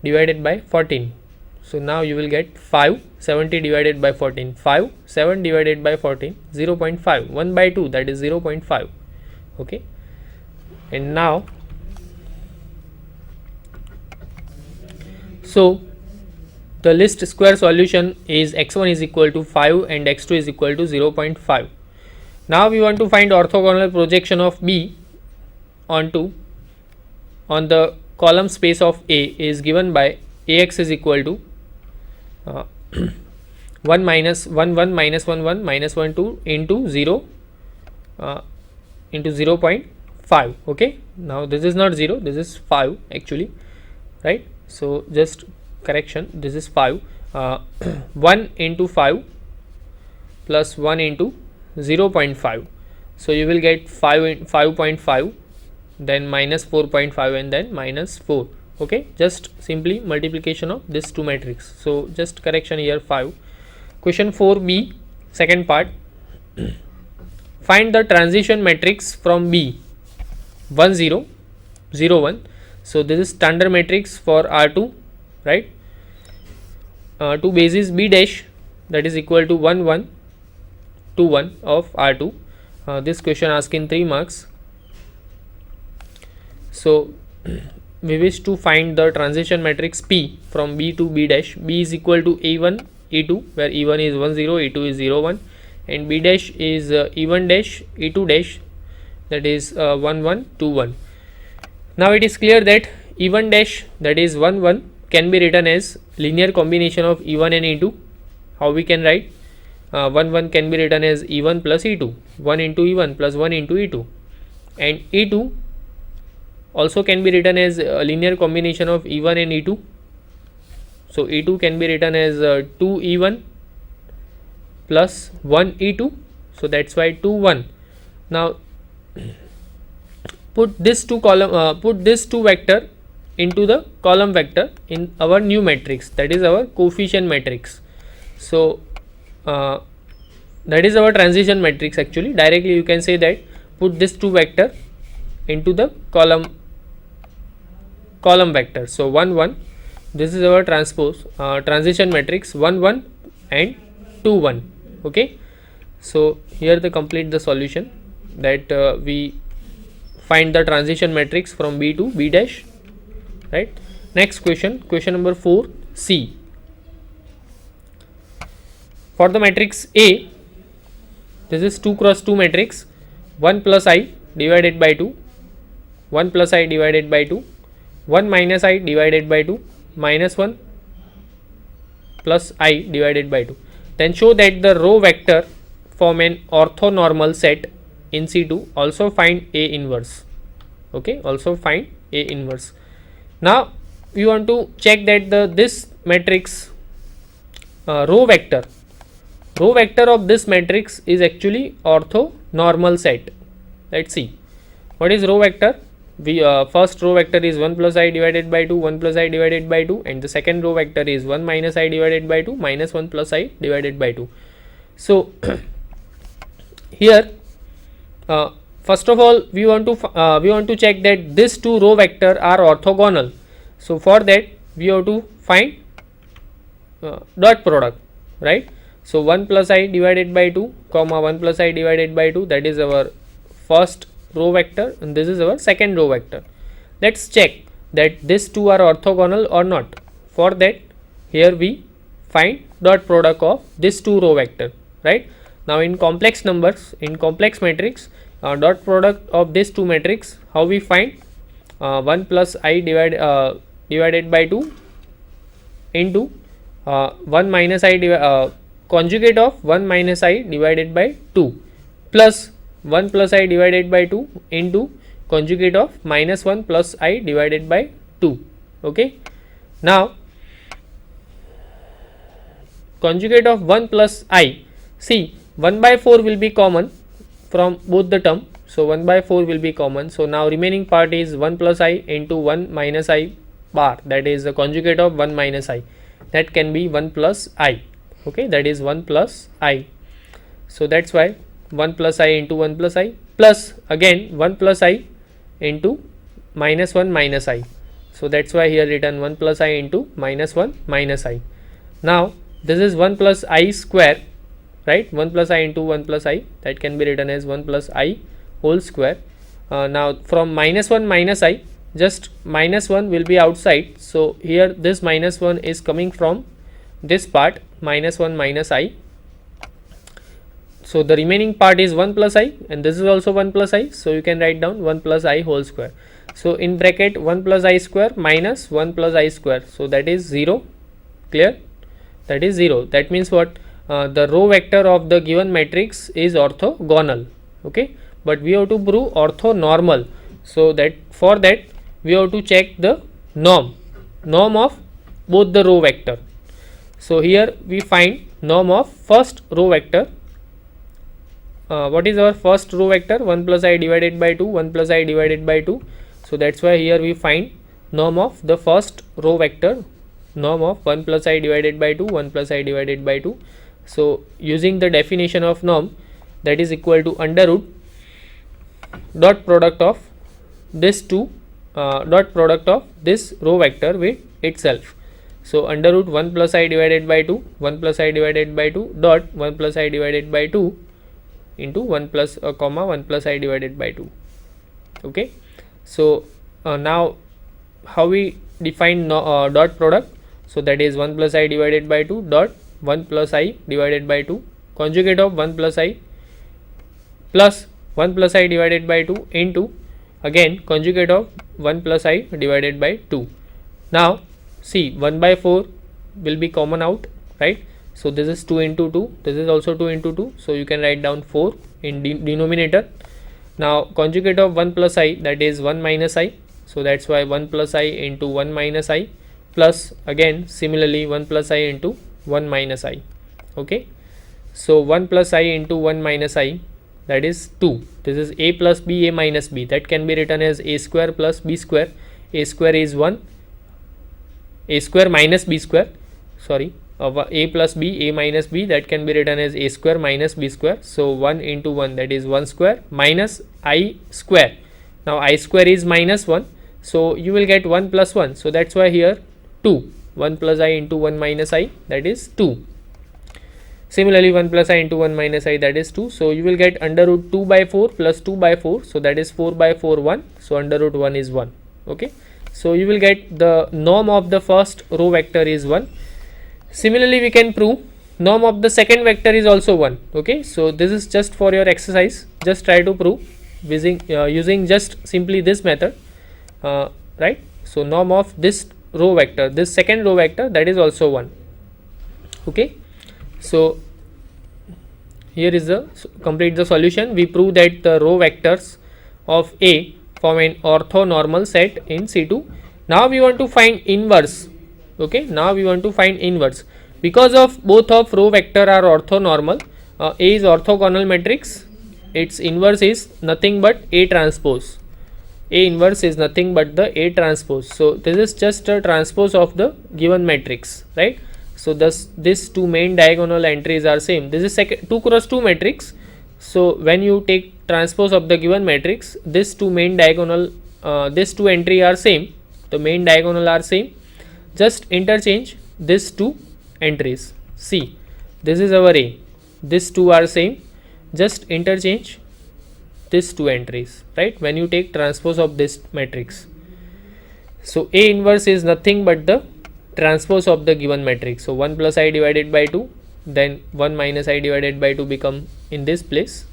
divided by 14. So now you will get 5, 70 divided by 14, 5, 7 divided by 14, 0.5, 1 by 2, that is 0.5. Okay, and now so the least square solution is x1 is equal to 5 and x2 is equal to 0.5. Now we want to find orthogonal projection of B on the column space of A is given by Ax is equal to 1 minus 1 1 minus 1 1 minus 1 2 into 0 into 0.5. Okay, now this is not 0, this is 5 actually, right? So just correction, this is 5, 1 into 5 plus 1 into 0.5. So you will get 5.5, then minus 4.5 and then minus 4. Okay, just simply multiplication of this two matrix. So just correction here 5. Question 4b, second part. Find the transition matrix from B 1 0 0 1. So this is standard matrix for R2, right? To basis B dash, that is equal to 1 1 2 1 of R2. This question asked in 3 marks. So we wish to find the transition matrix P from B to B dash. B is equal to E1 E2, where E1 is 1 0, E2 is 0 1, and B dash is E1 dash E2 dash, that is 1 1 2 1. Now it is clear that E1 dash, that is 1 1, can be written as linear combination of E1 and E2. How we can write? 1 1 can be written as E1 plus E2, 1 into E1 plus 1 into E2, and E2 also can be written as a linear combination of E1 and E2. So E2 can be written as 2 E1 plus 1 E2. So that's why 2 1. Now put this two vector into the column vector in our new matrix, that is our coefficient matrix. So that is our transition matrix actually. Directly you can say that put this two vector into the column vector. So 1 1, this is our transition matrix 1 1 and 2 1. Okay, so here the complete the solution, that we find the transition matrix from B to B dash, right? Next question, question number 4c. For the matrix A, this is 2 cross 2 matrix, 1 plus I divided by 2, 1 plus I divided by 2, 1 minus I divided by 2, minus 1 plus I divided by 2. Then show that the row vector form an orthonormal set in C2. Also find A inverse. Okay, also find A inverse. Now we want to check that this matrix row vector of this matrix is actually orthonormal set. Let's see what is row vector. We first row vector is 1 plus I divided by 2, 1 plus I divided by 2, and the second row vector is 1 minus I divided by 2 minus 1 plus I divided by 2. So here first of all we want to check that these two row vector are orthogonal. So for that we have to find dot product, right? So 1 plus I divided by 2 comma 1 plus I divided by 2, that is our first row vector, and this is our second row vector. Let's check that these two are orthogonal or not. For that here we find dot product of this two row vector, right? Now in complex numbers, in complex matrix, dot product of this two matrix, how we find? 1 plus I divided by 2 into 1 minus I conjugate of 1 minus I divided by 2 plus 1 plus I divided by 2 into conjugate of minus 1 plus I divided by 2. Okay, now conjugate of 1 plus I, see 1 by 4 will be common from both the term. So 1 by 4 will be common. So now remaining part is 1 plus I into 1 minus I bar, that is the conjugate of 1 minus I, that can be 1 plus I. Okay, that is 1 plus I. So that's why 1 plus I into 1 plus I plus again 1 plus I into minus 1 minus I. So that's why here written 1 plus I into minus 1 minus I. Now this is 1 plus I square, right? 1 plus I into 1 plus I, that can be written as 1 plus I whole square. Now from minus 1 minus I, just minus 1 will be outside. So here this minus 1 is coming from this part, minus 1 minus I. So the remaining part is 1 plus I, and this is also 1 plus I. So you can write down 1 plus I whole square. So in bracket 1 plus I square minus 1 plus I square. So that is 0. Clear? That is 0. That means what? The row vector of the given matrix is orthogonal. Okay, but we have to prove orthonormal. So that for that we have to check the norm of both the row vector. So here we find norm of first row vector. What is our first row vector? 1 plus I divided by 2, 1 plus I divided by 2. So that's why here we find norm of the first row vector, norm of 1 plus I divided by 2, 1 plus I divided by 2. So using the definition of norm, that is equal to under root dot product of this two dot product of this row vector with itself. So under root 1 plus I divided by 2, 1 plus I divided by 2 dot 1 plus I divided by 2 into 1 plus comma 1 plus I divided by 2. Okay, so now how we define dot product? So that is 1 plus I divided by 2 dot 1 plus I divided by 2 conjugate of 1 plus I plus 1 plus I divided by 2 into again conjugate of 1 plus I divided by 2. Now see, 1 by 4 will be common out, right? So this is 2 into 2, this is also 2 into 2. So you can write down 4 in denominator. Now conjugate of 1 plus I, that is 1 minus I. So that's why 1 plus I into 1 minus I plus again similarly 1 plus I into 1 minus I. Okay, so 1 plus I into 1 minus I, that is 2. This is a plus b, a minus b, that can be written as a square plus b square. A square is 1, a square minus b square, sorry, of a plus b, a minus b, that can be written as a square minus b square. So 1 into 1, that is 1 square minus I square. Now I square is minus 1, so you will get 1 plus 1. So that's why here 2, 1 plus I into 1 minus I, that is 2. Similarly 1 plus I into 1 minus I, that is 2. So you will get under root 2 by 4 plus 2 by 4. So that is 4 by 4, 1. So under root 1 is 1. Okay, so you will get the norm of the first row vector is 1. Similarly we can prove norm of the second vector is also 1. Okay, so this is just for your exercise. Just try to prove using just simply this method, right? So norm of this row vector, this second row vector, that is also 1. Okay, so here is the complete the solution. We prove that the row vectors of A form an orthonormal set in C2. Now we want to find inverse. Okay, now we want to find inverse. Because of both of row vector are orthonormal, A is orthogonal matrix, its inverse is nothing but A transpose. A inverse is nothing but the A transpose. So this is just a transpose of the given matrix, right? So thus these two main diagonal entries are same. This is 2 cross 2 matrix. So when you take transpose of the given matrix, this two main diagonal, this two entry are same. The main diagonal are same. Just interchange these two entries. See, this is our A. These two are same. Just interchange these two entries, right? When you take transpose of this matrix. So A inverse is nothing but the transpose of the given matrix. So 1 plus I divided by 2, then 1 minus I divided by 2 become in this place.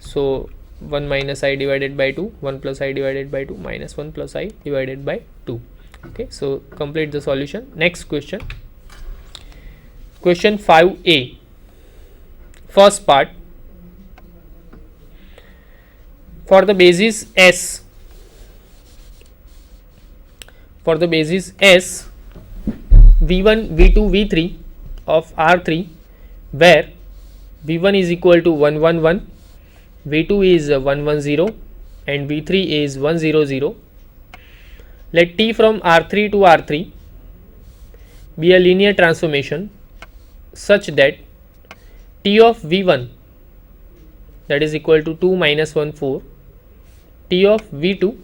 So 1 minus I divided by 2, 1 plus I divided by 2 minus 1 plus I divided by 2. Okay, so complete the solution. Next question. Question 5a. First part. For the basis S, V1, V2, V3 of R3, where V1 is equal to 1, 1, 1, V2 is 1, 1, 0 and V3 is 1, 0, 0. Let T from R3 to R3 be a linear transformation such that T of V1, that is equal to 2 minus 1, 4, T of V2,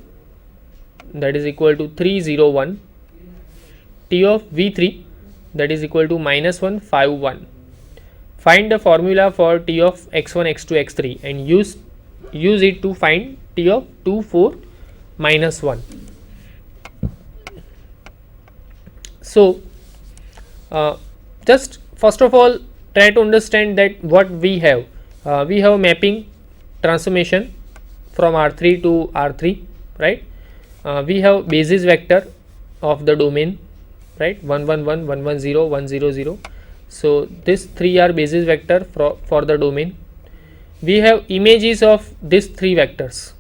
that is equal to 3 0 1, T of V3 that is equal to minus 1 5 1. Find the formula for T of x1 x2 x3 and use it to find T of 2 4 minus 1. So just first of all try to understand that what we have. We have mapping transformation from R3 to R3, right? We have basis vector of the domain, right? 1 1 1 1 1 0 1 0 0. So these three are basis vector for the domain. We have images of these three vectors.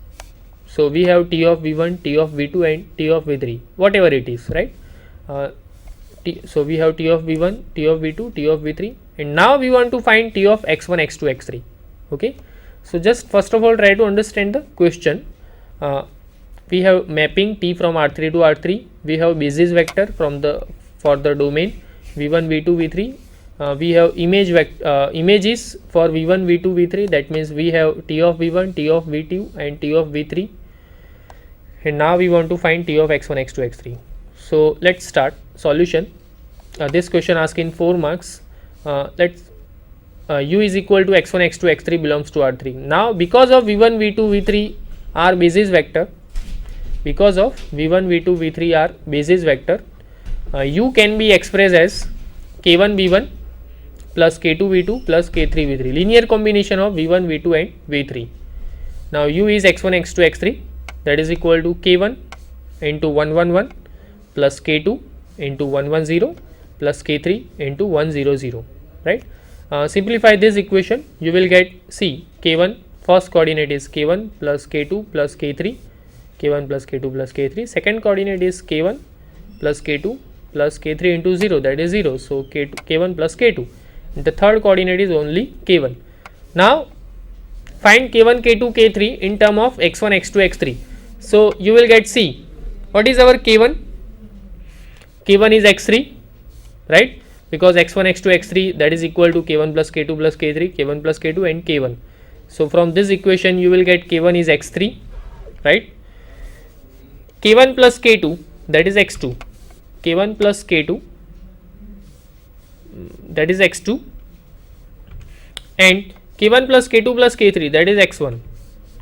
So we have T of V1, T of V2 and T of V3, whatever it is, right? So we have T of V1, T of V2, T of V3, and now we want to find T of x1, x2, x3. Okay. So just first of all try to understand the question. We have mapping T from R3 to R3. We have basis vector for the domain V1, V2, V3. We have images for V1, V2, V3. That means we have T of V1, T of V2 and T of V3. And now we want to find T of x1, x2, x3. So let's start solution. This question asked in 4 marks. Let's u is equal to x1, x2, x3 belongs to R3. Now because of V1, V2, V3 are basis vector, because of V1, V2, V3 are basis vector, u can be expressed as k1 V1 plus k2 V2 plus k3 V3, linear combination of V1, V2 and V3. Now u is x1, x2, x3, that is equal to k1 into 1 1 1 plus k2 into 1 1 0 plus k3 into 1 0 0, right? Simplify this equation, you will get C k1, first coordinate is k1 plus k2 plus k3, k1 plus k2 plus k3, second coordinate is k1 plus k2 plus k3 into 0, that is 0, so k1 plus k2, the third coordinate is only k1. Now find k1, k2, k3 in term of x1, x2, x3. So you will get C. What is our k1? K1 is x3, right? Because x1, x2, x3 that is equal to k1 plus k2 plus k3, k1 plus k2 and k1. So from this equation you will get k1 is x3, right? K1 plus k2 that is x2, k1 plus k2 that is x2, and k1 plus k2 plus k3 that is x1,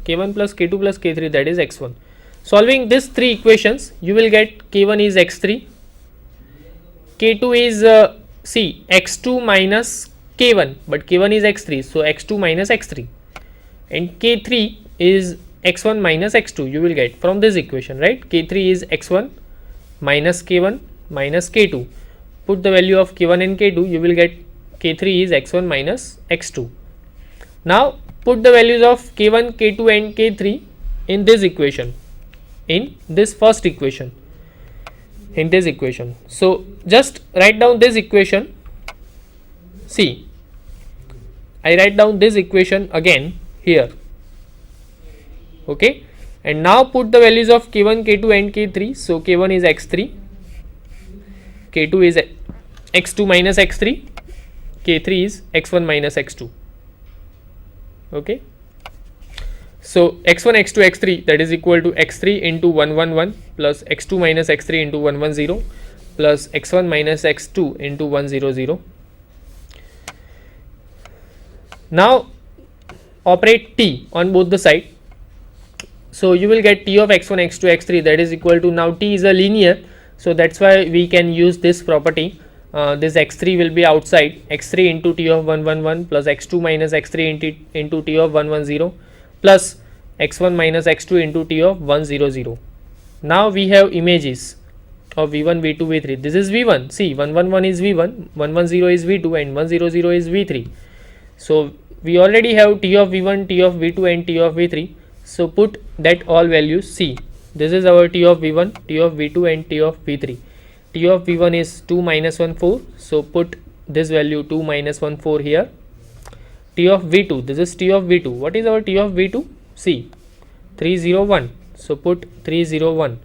k1 plus k2 plus k3 that is x1. Solving these three equations you will get k1 is x3, k2 is x2 minus k1, but k1 is x3, so x2 minus x3, and k3 is x1 minus x2, you will get from this equation, right? K3 is x1 minus k1 minus k2. Put the value of k1 and k2, you will get k3 is x1 minus x2. Now put the values of k1, k2 and k3 in this equation, in this first equation, in this equation. So just write down this equation. See, I write down this equation again here, okay, and now put the values of k1, k2 and k3. So k1 is x3, k2 is x2 minus x3, k3 is x1 minus x2, okay. So x1, x2, x3 that is equal to x3 into 1 1 1 plus x2 minus x3 into 1 1 0 plus x1 minus x2 into 1 0 0. Now operate t on both the side. So you will get t of x1, x2, x3 that is equal to, now t is a linear, so that's why we can use this property. This x3 will be outside, x3 into t of 1 1 1 plus x2 minus x3 into t of 1 1 0 plus x1 minus x2 into t of 1 0 0. Now we have images of v1, v2, v3. This is v1. See, 1 1 1 is v1, 1 1 0 is v2 and 1 0 0 is v3. So we already have t of v1, t of v2 and t of v3. So put that all values. See, this is our t of v1, t of v2 and t of v3. T of v1 is 2 minus 1 4. So put this value 2 minus 1 4 here. T of v2, this is t of v2. What is our t of v2? See, 3 0 1. So put 3 0 1.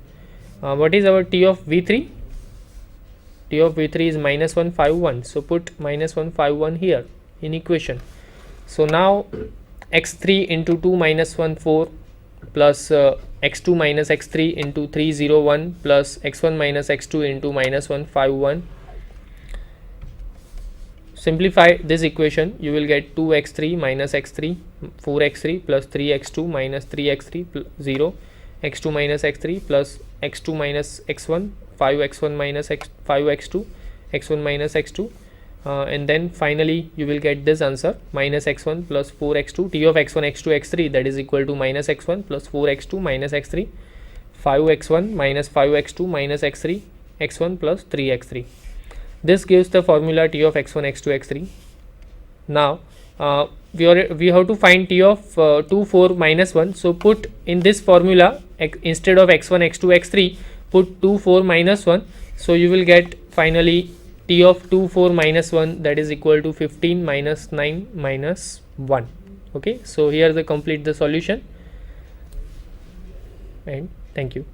What is our t of v3? T of v3 is minus 1 5 1. So put minus 1 5 1 here in equation. So now x3 into 2 minus 1 4 plus x2 minus x3 into 301 plus x1 minus x2 into minus 151. Simplify this equation, you will get 2x3 minus x3, 4x3 plus 3x2 minus 3x3 0, x2 minus x3 plus x2 minus x1, 5x1 minus 5x2, x1 minus x2, and then finally you will get this answer, minus x1 plus 4x2, t of x1, x2, x3, that is equal to minus x1 plus 4x2 minus x3, 5x1 minus 5x2 minus x3, x1 plus 3x3. This gives the formula t of x1, x2, x3. Now we have to find t of 2, 4, minus 1. So put in this formula, instead of x1, x2, x3, put 2, 4, minus 1. So you will get finally t of 2, 4, minus 1, that is equal to 15 minus 9 minus 1. Okay, so here the complete the solution, and thank you.